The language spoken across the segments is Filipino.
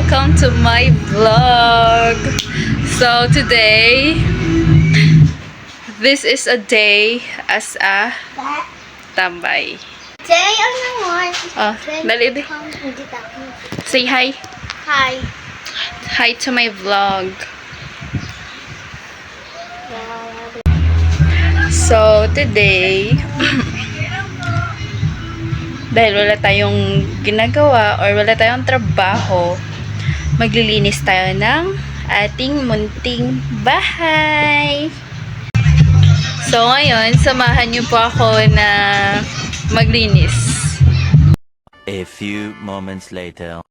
welcome to my vlog. So today, this is a day as a tambay. Day on the one. Oh, dali di. Say hi. Hi. Hi to my vlog. So today, dahil wala tayong ginagawa or wala tayong trabaho, maglilinis tayo ng ating munting bahay. So ngayon, samahan niyo po ako na maglinis. A few moments later.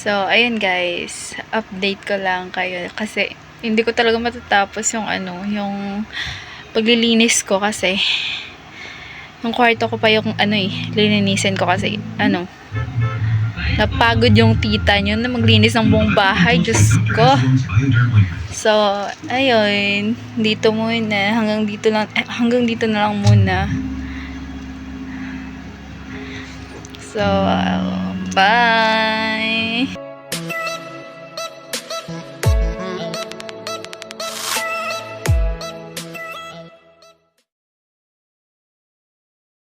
So, ayun guys, update ko lang kayo kasi hindi ko talaga matatapos yung yung paglilinis ko kasi yung kwarto ko pa yung lilinisin ko kasi napagod yung tita nyo na maglinis ng buong bahay, Diyos ko. So, ayun, dito muna, hanggang dito na lang muna. So, bye!